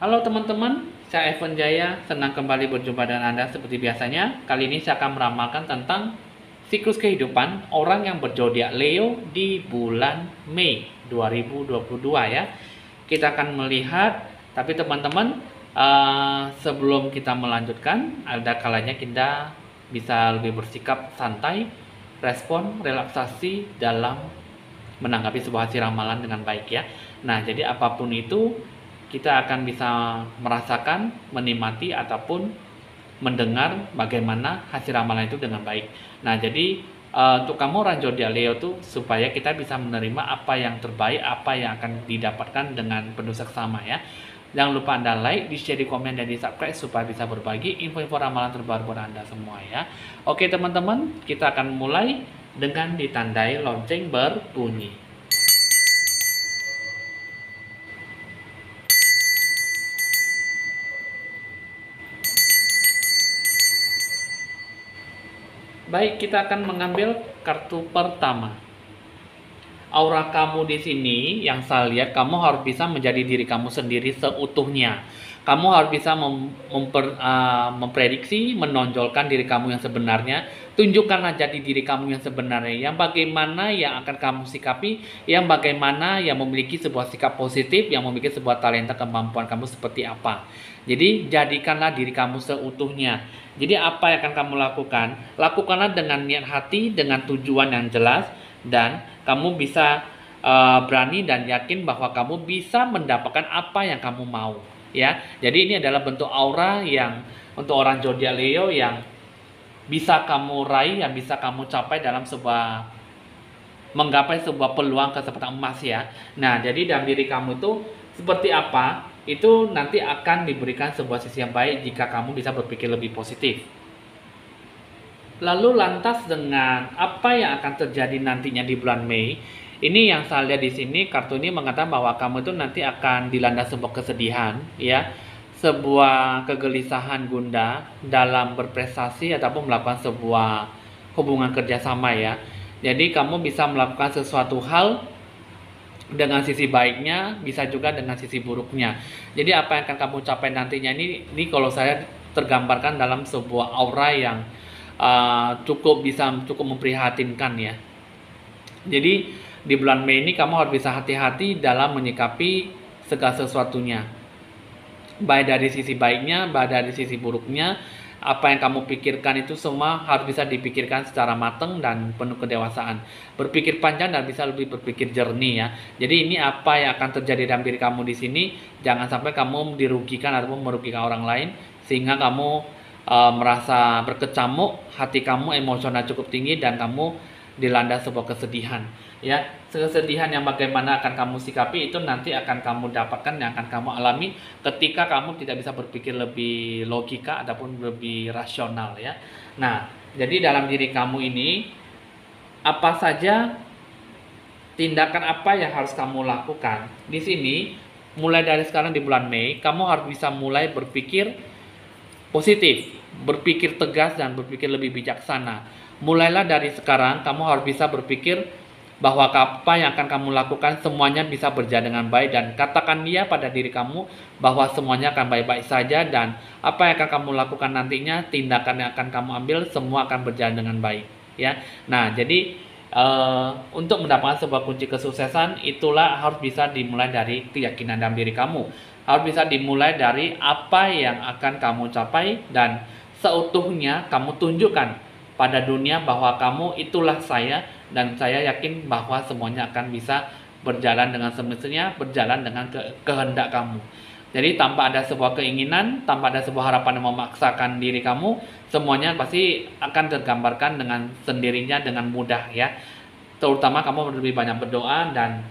Halo teman-teman, saya Evan Jaya, senang kembali berjumpa dengan Anda seperti biasanya. Kali ini saya akan meramalkan tentang siklus kehidupan orang yang berzodiak Leo di bulan Mei 2022 ya. Kita akan melihat, tapi teman-teman, sebelum kita melanjutkan, ada kalanya kita bisa lebih bersikap santai, respon, relaksasi dalam menanggapi sebuah hasil ramalan dengan baik ya. Nah, jadi apapun itu kita akan bisa merasakan, menikmati ataupun mendengar bagaimana hasil ramalan itu dengan baik. Nah, jadi untuk kamu orang zodiak Leo tuh supaya kita bisa menerima apa yang terbaik, apa yang akan didapatkan dengan penuh seksama ya. Jangan lupa Anda like, di share, di komen, dan di subscribe supaya bisa berbagi info-info ramalan terbaru buat Anda semua ya. Oke teman-teman, kita akan mulai dengan ditandai lonceng berbunyi. Baik, kita akan mengambil kartu pertama. Aura kamu di sini yang saya lihat, kamu harus bisa menjadi diri kamu sendiri seutuhnya. Kamu harus bisa memprediksi, menonjolkan diri kamu yang sebenarnya. Tunjukkanlah jadi diri kamu yang sebenarnya. Yang bagaimana yang akan kamu sikapi, yang bagaimana yang memiliki sebuah sikap positif, yang memiliki sebuah talenta kemampuan kamu seperti apa. Jadi jadikanlah diri kamu seutuhnya. Jadi apa yang akan kamu lakukan? Lakukanlah dengan niat hati, dengan tujuan yang jelas, dan kamu bisa berani dan yakin bahwa kamu bisa mendapatkan apa yang kamu mau ya. Jadi ini adalah bentuk aura yang untuk orang zodiak Leo yang bisa kamu raih, yang bisa kamu capai dalam sebuah menggapai sebuah peluang kesempatan emas ya. Nah, jadi dalam diri kamu itu seperti apa, itu nanti akan diberikan sebuah sisi yang baik jika kamu bisa berpikir lebih positif. Lalu lantas dengan apa yang akan terjadi nantinya di bulan Mei, ini yang saya lihat di sini, kartu ini mengatakan bahwa kamu itu nanti akan dilanda sebuah kesedihan, ya, sebuah kegelisahan gundah dalam berprestasi ataupun melakukan sebuah hubungan kerjasama ya. Jadi kamu bisa melakukan sesuatu hal dengan sisi baiknya, bisa juga dengan sisi buruknya. Jadi apa yang akan kamu capai nantinya ini kalau saya tergambarkan dalam sebuah aura yang cukup memprihatinkan ya. Jadi di bulan Mei ini kamu harus bisa hati-hati dalam menyikapi segala sesuatunya, baik dari sisi baiknya, baik dari sisi buruknya. Apa yang kamu pikirkan itu semua harus bisa dipikirkan secara matang dan penuh kedewasaan. Berpikir panjang dan bisa lebih berpikir jernih ya. Jadi ini apa yang akan terjadi dalam diri kamu di sini. Jangan sampai kamu dirugikan ataupun merugikan orang lain sehingga kamu merasa berkecamuk, hati kamu emosional cukup tinggi dan kamu dilanda sebuah kesedihan ya. Kesedihan yang bagaimana akan kamu sikapi itu nanti akan kamu dapatkan, yang akan kamu alami ketika kamu tidak bisa berpikir lebih logika ataupun lebih rasional ya. Nah, jadi dalam diri kamu ini apa saja tindakan apa yang harus kamu lakukan di sini mulai dari sekarang di bulan Mei. Kamu harus bisa mulai berpikir positif, berpikir tegas dan berpikir lebih bijaksana. Mulailah dari sekarang kamu harus bisa berpikir bahwa apa yang akan kamu lakukan semuanya bisa berjalan dengan baik, dan katakan dia pada diri kamu bahwa semuanya akan baik-baik saja, dan apa yang akan kamu lakukan nantinya, tindakan yang akan kamu ambil semua akan berjalan dengan baik ya. Nah, jadi untuk mendapatkan sebuah kunci kesuksesan itulah harus bisa dimulai dari keyakinan dalam diri kamu. Harus bisa dimulai dari apa yang akan kamu capai dan seutuhnya kamu tunjukkan pada dunia bahwa kamu itulah saya, dan saya yakin bahwa semuanya akan bisa berjalan dengan semestinya, berjalan dengan kehendak kamu. Jadi tanpa ada sebuah keinginan, tanpa ada sebuah harapan yang memaksakan diri kamu, semuanya pasti akan tergambarkan dengan sendirinya dengan mudah ya. Terutama kamu lebih banyak berdoa dan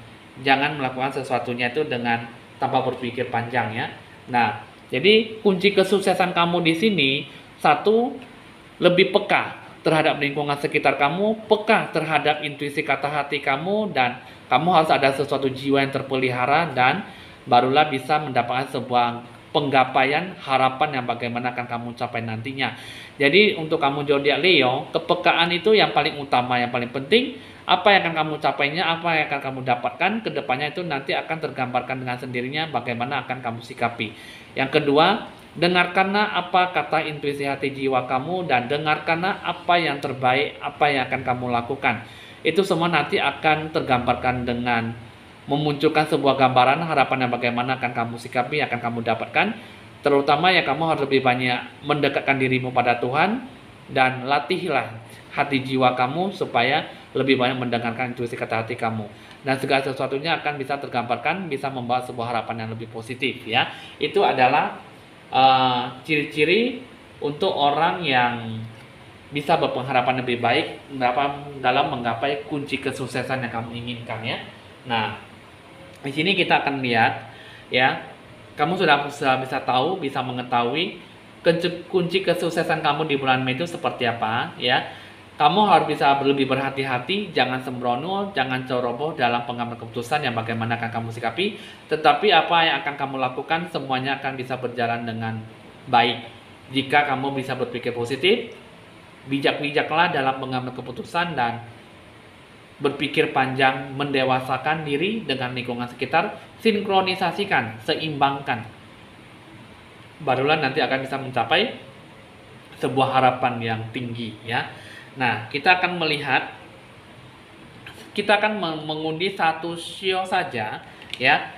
jangan melakukan sesuatunya itu dengan tanpa berpikir panjang ya. Nah, jadi kunci kesuksesan kamu di sini satu, lebih peka terhadap lingkungan sekitar kamu, peka terhadap intuisi kata hati kamu, dan kamu harus ada sesuatu jiwa yang terpelihara, dan barulah bisa mendapatkan sebuah penggapaian harapan yang bagaimana akan kamu capai nantinya. Jadi untuk kamu zodiak Leo, kepekaan itu yang paling utama, yang paling penting. Apa yang akan kamu capainya, apa yang akan kamu dapatkan ke depannya itu nanti akan tergambarkan dengan sendirinya bagaimana akan kamu sikapi. Yang kedua, dengarkanlah apa kata intuisi hati jiwa kamu dan dengarkanlah apa yang terbaik, apa yang akan kamu lakukan. Itu semua nanti akan tergambarkan dengan memunculkan sebuah gambaran harapan yang bagaimana akan kamu sikapi, akan kamu dapatkan. Terutama ya kamu harus lebih banyak mendekatkan dirimu pada Tuhan dan latihlah hati jiwa kamu supaya lebih banyak mendengarkan intuisi kata hati kamu. Dan segala sesuatunya akan bisa tergambarkan, bisa membawa sebuah harapan yang lebih positif ya. Itu adalah ciri-ciri untuk orang yang bisa berpengharapan lebih baik dalam menggapai kunci kesuksesan yang kamu inginkan ya. Nah, di sini kita akan lihat ya, kamu sudah bisa tahu, bisa mengetahui kunci kesuksesan kamu di bulan Mei itu seperti apa ya. Kamu harus bisa lebih berhati-hati, jangan sembrono, jangan ceroboh dalam pengambilan keputusan yang bagaimana akan kamu sikapi. Tetapi apa yang akan kamu lakukan semuanya akan bisa berjalan dengan baik. Jika kamu bisa berpikir positif, bijak-bijaklah dalam mengambil keputusan dan berpikir panjang, mendewasakan diri dengan lingkungan sekitar, sinkronisasikan, seimbangkan. Barulah nanti akan bisa mencapai sebuah harapan yang tinggi ya. Nah, kita akan melihat, kita akan mengundi satu show saja ya.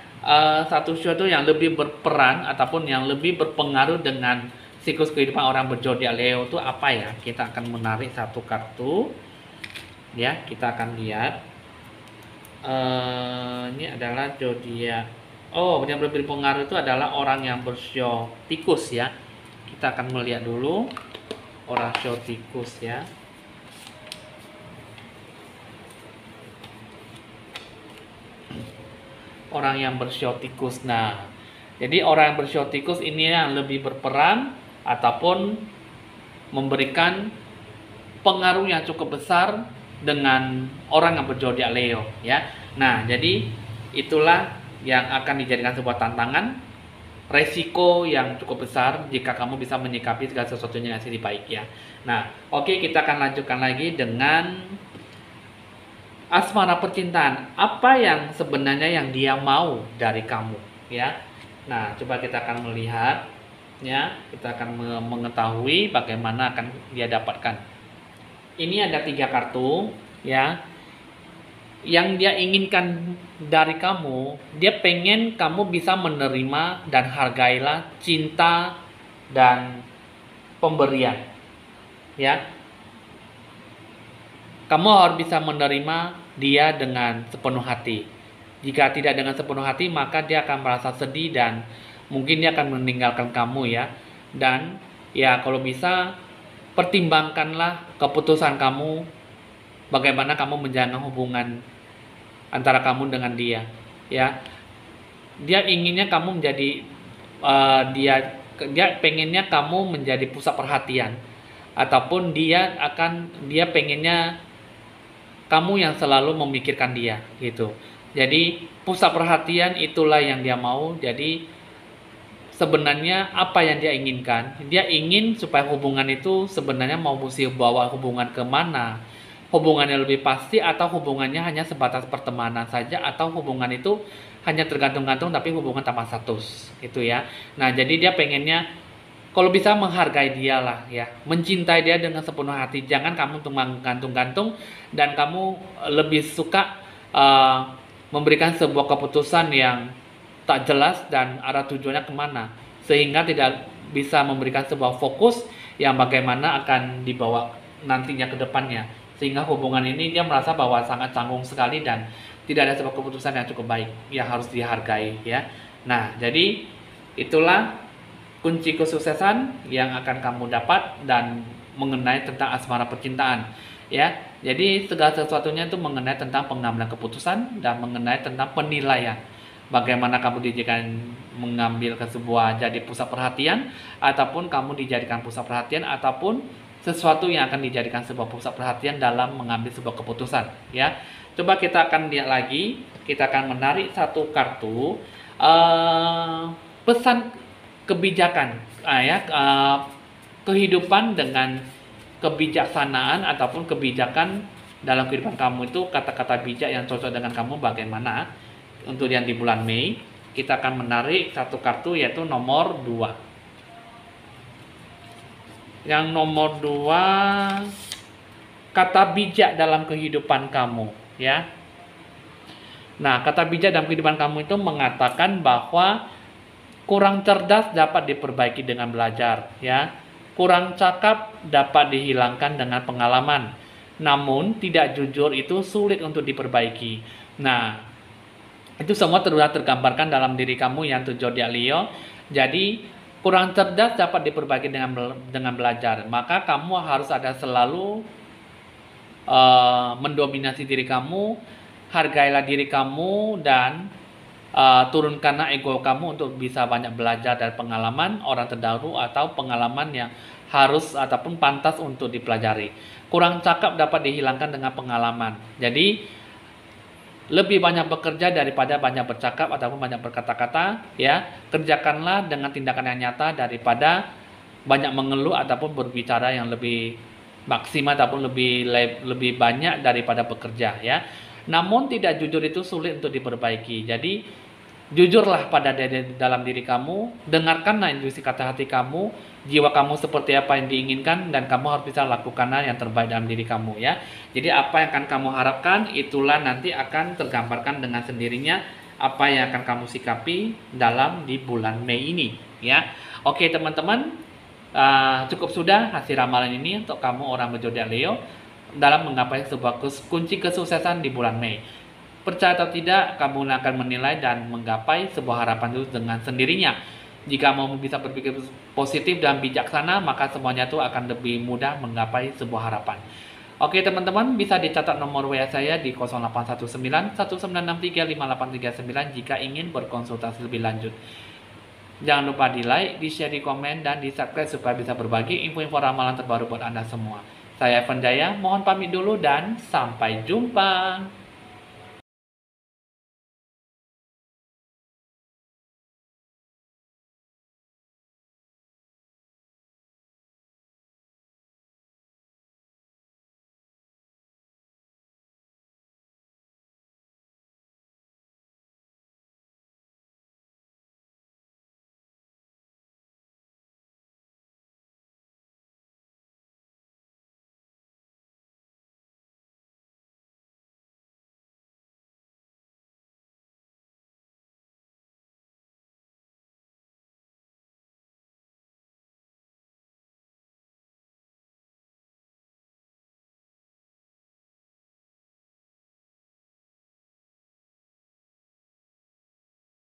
Satu show itu yang lebih berperan ataupun yang lebih berpengaruh dengan siklus kehidupan orang berzodiak Leo itu apa ya. Kita akan menarik satu kartu ya, kita akan lihat. Ini adalah zodiak, yang lebih berpengaruh itu adalah orang yang bersio tikus ya. Kita akan melihat dulu orang sio tikus ya. Orang yang bersio tikus. Nah, jadi orang yang bersio tikus ini yang lebih berperan ataupun memberikan pengaruh yang cukup besar dengan orang yang berzodiak Leo ya. Nah, jadi itulah yang akan dijadikan sebuah tantangan, resiko yang cukup besar jika kamu bisa menyikapi segala sesuatunya yang lebih baik ya. Nah, oke, kita akan lanjutkan lagi dengan asmara percintaan. Apa yang sebenarnya yang dia mau dari kamu ya. Nah, coba kita akan melihat ya, kita akan mengetahui bagaimana akan dia dapatkan. Ini ada 3 kartu ya. Yang dia inginkan dari kamu, dia pengen kamu bisa menerima dan hargailah cinta dan pemberian ya. Kamu harus bisa menerima dia dengan sepenuh hati. Jika tidak dengan sepenuh hati, maka dia akan merasa sedih dan mungkin dia akan meninggalkan kamu ya. Dan ya kalau bisa pertimbangkanlah keputusan kamu, bagaimana kamu menjaga hubungan antara kamu dengan dia ya. Dia inginnya kamu menjadi dia pengennya kamu menjadi pusat perhatian, ataupun dia pengennya kamu yang selalu memikirkan dia gitu. Jadi pusat perhatian itulah yang dia mau. Jadi sebenarnya apa yang dia inginkan? Dia ingin supaya hubungan itu sebenarnya mau mesti bawa hubungan kemana? Hubungannya lebih pasti atau hubungannya hanya sebatas pertemanan saja, atau hubungan itu hanya tergantung-gantung tapi hubungan tanpa status gitu ya. Nah, jadi dia pengennya kalau bisa menghargai dia lah ya, mencintai dia dengan sepenuh hati. Jangan kamu cuma gantung-gantung dan kamu lebih suka memberikan sebuah keputusan yang tak jelas dan arah tujuannya kemana, sehingga tidak bisa memberikan sebuah fokus yang bagaimana akan dibawa nantinya ke depannya, sehingga hubungan ini dia merasa bahwa sangat canggung sekali dan tidak ada sebuah keputusan yang cukup baik yang harus dihargai ya. Nah, jadi itulah kunci kesuksesan yang akan kamu dapat dan mengenai tentang asmara percintaan ya. Jadi segala sesuatunya itu mengenai tentang pengambilan keputusan dan mengenai tentang penilaian. Bagaimana kamu dijadikan mengambil ke sebuah jadi pusat perhatian, ataupun kamu dijadikan pusat perhatian, ataupun sesuatu yang akan dijadikan sebuah pusat perhatian dalam mengambil sebuah keputusan ya. Coba kita akan lihat lagi, kita akan menarik satu kartu pesan kebijakan, kehidupan dengan kebijaksanaan ataupun kebijakan dalam kehidupan kamu itu kata-kata bijak yang cocok dengan kamu bagaimana. Untuk yang di bulan Mei kita akan menarik satu kartu yaitu nomor 2. Yang nomor 2, kata bijak dalam kehidupan kamu, ya. Nah, kata bijak dalam kehidupan kamu itu mengatakan bahwa kurang cerdas dapat diperbaiki dengan belajar, ya. Kurang cakap dapat dihilangkan dengan pengalaman. Namun, tidak jujur itu sulit untuk diperbaiki. Nah, itu semua sudah tergambarkan dalam diri kamu yang zodiak Leo. Jadi, kurang cerdas dapat diperbaiki dengan belajar. Maka kamu harus ada selalu mendominasi diri kamu, hargailah diri kamu, dan turunkanlah ego kamu untuk bisa banyak belajar dari pengalaman orang terdahulu atau pengalaman yang harus ataupun pantas untuk dipelajari. Kurang cakap dapat dihilangkan dengan pengalaman. Jadi lebih banyak bekerja daripada banyak bercakap ataupun banyak berkata-kata, ya. Kerjakanlah dengan tindakan yang nyata daripada banyak mengeluh ataupun berbicara yang lebih maksimal ataupun lebih banyak daripada bekerja, ya. Namun tidak jujur itu sulit untuk diperbaiki. Jadi jujurlah pada dalam diri kamu, dengarkanlah intuisi kata hati kamu, jiwa kamu seperti apa yang diinginkan, dan kamu harus bisa lakukanlah yang terbaik dalam diri kamu, ya. Jadi apa yang akan kamu harapkan, itulah nanti akan tergambarkan dengan sendirinya apa yang akan kamu sikapi dalam di bulan Mei ini, ya. Oke teman-teman, cukup sudah hasil ramalan ini untuk kamu orang berzodiak Leo dalam menggapai sebuah kunci kesuksesan di bulan Mei. Percaya atau tidak, kamu akan menilai dan menggapai sebuah harapan itu dengan sendirinya. Jika kamu bisa berpikir positif dan bijaksana, maka semuanya itu akan lebih mudah menggapai sebuah harapan. Oke teman-teman, bisa dicatat nomor WA saya di 0819 1963 5839 jika ingin berkonsultasi lebih lanjut. Jangan lupa di like, di share, di komen, dan di subscribe supaya bisa berbagi info-info ramalan terbaru buat Anda semua. Saya Evan Jaya, mohon pamit dulu dan sampai jumpa.